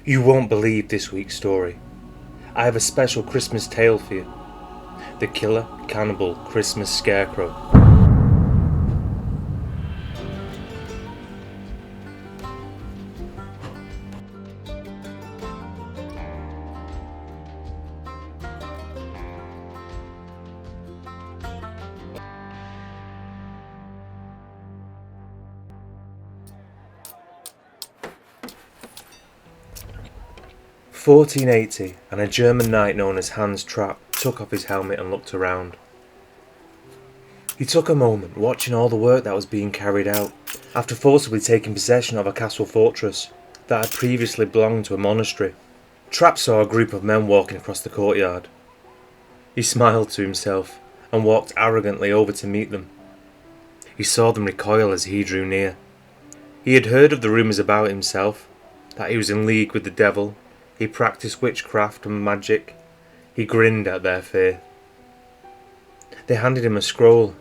You won't believe this week's story. I have a special Christmas tale for you. The Killer Cannibal Christmas Scarecrow. (1480), and a German knight known as Hans Trapp took off his helmet and looked around. He took a moment watching all the work that was being carried out, after forcibly taking possession of a castle fortress that had previously belonged to a monastery. Trapp saw a group of men walking across the courtyard. He smiled to himself and walked arrogantly over to meet them. He saw them recoil as he drew near. He had heard of the rumours about himself, that he was in league with the devil. He practised witchcraft and magic. He grinned at their fear. They handed him a scroll.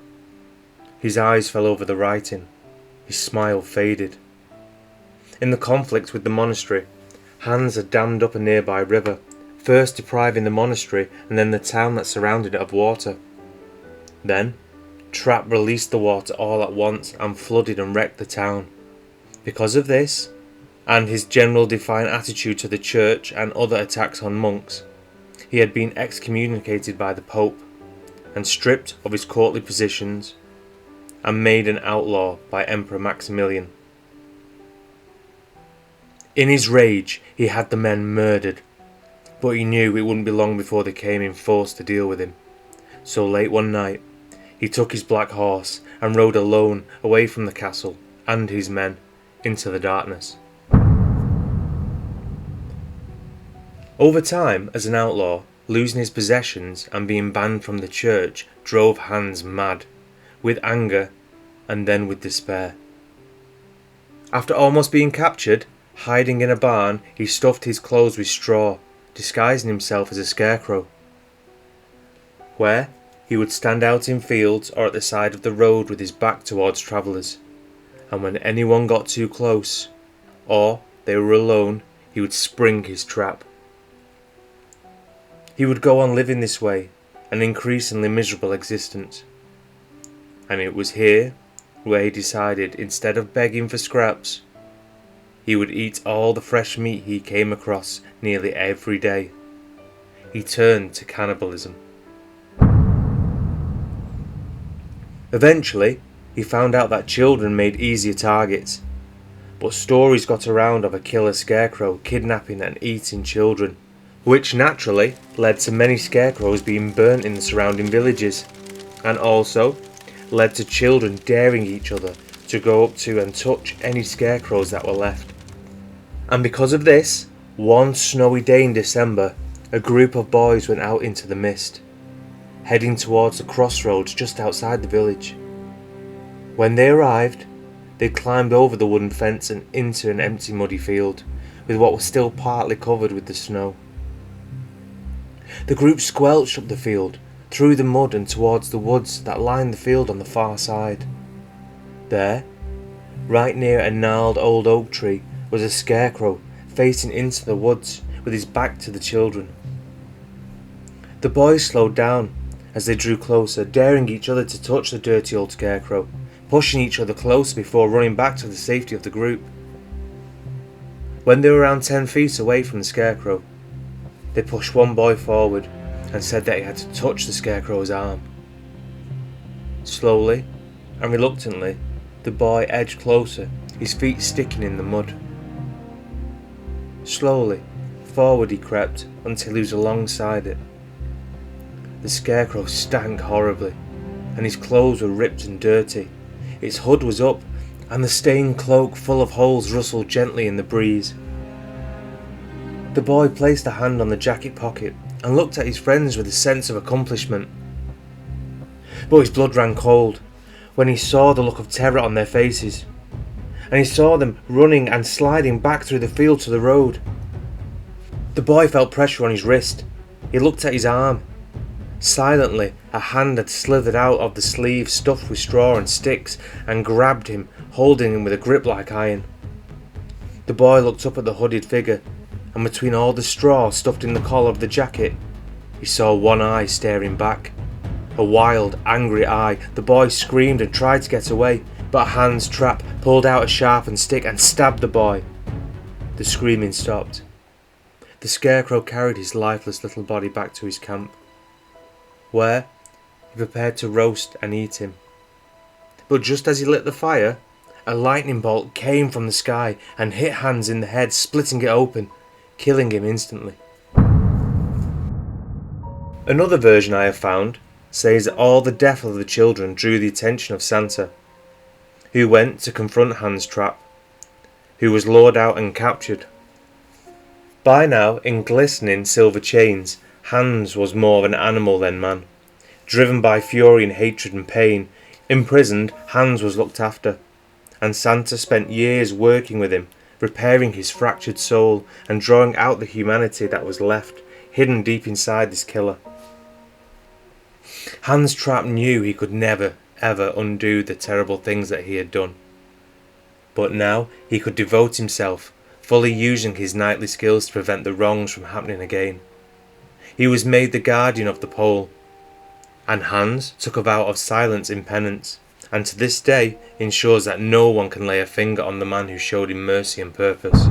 His eyes fell over the writing. His smile faded. In the conflict with the monastery, Hans had dammed up a nearby river, first depriving the monastery and then the town that surrounded it of water. Then, Trapp released the water all at once and flooded and wrecked the town. Because of this, and his general defiant attitude to the church and other attacks on monks, he had been excommunicated by the Pope and stripped of his courtly positions and made an outlaw by Emperor Maximilian. In his rage, he had the men murdered, but he knew it wouldn't be long before they came in force to deal with him. So late one night, he took his black horse and rode alone away from the castle and his men into the darkness. Over time, as an outlaw, losing his possessions and being banned from the church drove Hans mad, with anger and then with despair. After almost being captured, hiding in a barn, he stuffed his clothes with straw, disguising himself as a scarecrow, where he would stand out in fields or at the side of the road with his back towards travellers, and when anyone got too close, or they were alone, he would spring his trap. He would go on living this way, an increasingly miserable existence. And it was here where he decided, instead of begging for scraps, he would eat all the fresh meat he came across nearly every day. He turned to cannibalism. Eventually, he found out that children made easier targets, but stories got around of a killer scarecrow kidnapping and eating children, which naturally led to many scarecrows being burnt in the surrounding villages, and also led to children daring each other to go up to and touch any scarecrows that were left. And because of this, one snowy day in December, a group of boys went out into the mist, heading towards the crossroads just outside the village. When they arrived, they climbed over the wooden fence and into an empty muddy field, with what was still partly covered with the snow. The group squelched up the field, through the mud and towards the woods that lined the field on the far side. There, right near a gnarled old oak tree, was a scarecrow facing into the woods with his back to the children. The boys slowed down as they drew closer, daring each other to touch the dirty old scarecrow, pushing each other closer before running back to the safety of the group. When they were around 10 feet away from the scarecrow, they pushed one boy forward and said that he had to touch the scarecrow's arm. Slowly and reluctantly, the boy edged closer, his feet sticking in the mud. Slowly, forward he crept until he was alongside it. The scarecrow stank horribly, and his clothes were ripped and dirty. Its hood was up, and the stained cloak full of holes rustled gently in the breeze. The boy placed a hand on the jacket pocket and looked at his friends with a sense of accomplishment. But his blood ran cold when he saw the look of terror on their faces, and he saw them running and sliding back through the field to the road. The boy felt pressure on his wrist. He looked at his arm. Silently, a hand had slithered out of the sleeve stuffed with straw and sticks and grabbed him, holding him with a grip like iron. The boy looked up at the hooded figure and between all the straw stuffed in the collar of the jacket, he saw one eye staring back. A wild, angry eye. The boy screamed and tried to get away, but Hans Trapp pulled out a sharpened stick and stabbed the boy. The screaming stopped. The Scarecrow carried his lifeless little body back to his camp, where he prepared to roast and eat him. But just as he lit the fire, a lightning bolt came from the sky and hit Hans in the head, splitting it open, killing him instantly. Another version I have found says that all the death of the children drew the attention of Santa, who went to confront Hans Trapp, who was lured out and captured. By now, in glistening silver chains, Hans was more of an animal than man. Driven by fury and hatred and pain, imprisoned, Hans was looked after, and Santa spent years working with him, repairing his fractured soul and drawing out the humanity that was left, hidden deep inside this killer. Hans Trapp knew he could never, ever undo the terrible things that he had done. But now he could devote himself, fully using his knightly skills to prevent the wrongs from happening again. He was made the guardian of the pole, and Hans took a vow of silence in penance, and to this day ensures that no one can lay a finger on the man who showed him mercy and purpose.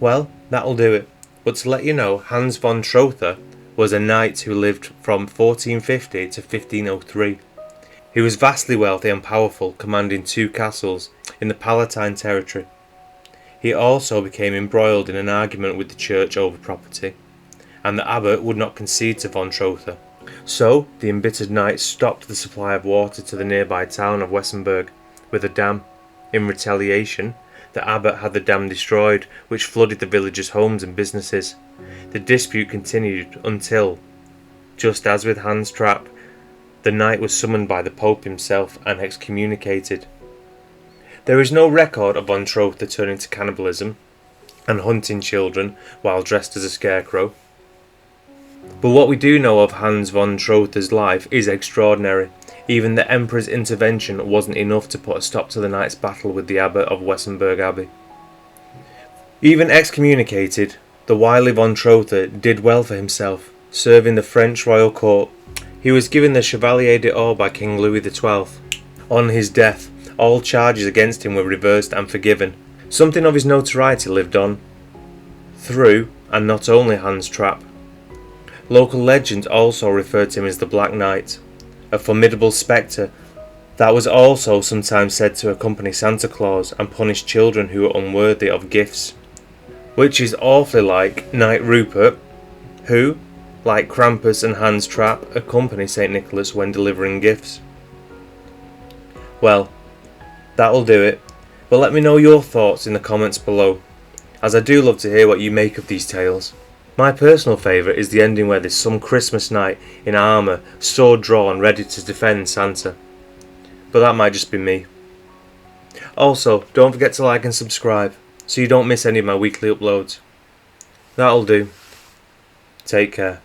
Well, that'll do it. But to let you know, Hans von Troa was a knight who lived from 1450 to 1503. He was vastly wealthy and powerful, commanding 2 castles in the Palatine territory. He also became embroiled in an argument with the church over property, and the abbot would not concede to von Troa. So the embittered knight stopped the supply of water to the nearby town of Wessenberg with a dam. In retaliation, the abbot had the dam destroyed, which flooded the villagers' homes and businesses. The dispute continued until, just as with Hans Trapp, the knight was summoned by the Pope himself and excommunicated. There is no record of von Troa turning to cannibalism and hunting children while dressed as a scarecrow. But what we do know of Hans von Troa's life is extraordinary. Even the Emperor's intervention wasn't enough to put a stop to the knight's battle with the abbot of Wessenberg Abbey. Even excommunicated, the wily von Troa did well for himself, serving the French royal court. He was given the Chevalier d'Or by King Louis XII. On his death, all charges against him were reversed and forgiven. Something of his notoriety lived on, through and not only Hans Trapp. Local legends also referred to him as the Black Knight, a formidable spectre that was also sometimes said to accompany Santa Claus and punish children who were unworthy of gifts, which is awfully like Knight Rupert, who, like Krampus and Hans Trapp, accompany St. Nicholas when delivering gifts. Well, that'll do it, but let me know your thoughts in the comments below, as I do love to hear what you make of these tales. My personal favourite is the ending where there's some Christmas knight in armour, sword drawn, ready to defend Santa. But that might just be me. Also, don't forget to like and subscribe, so you don't miss any of my weekly uploads. That'll do. Take care.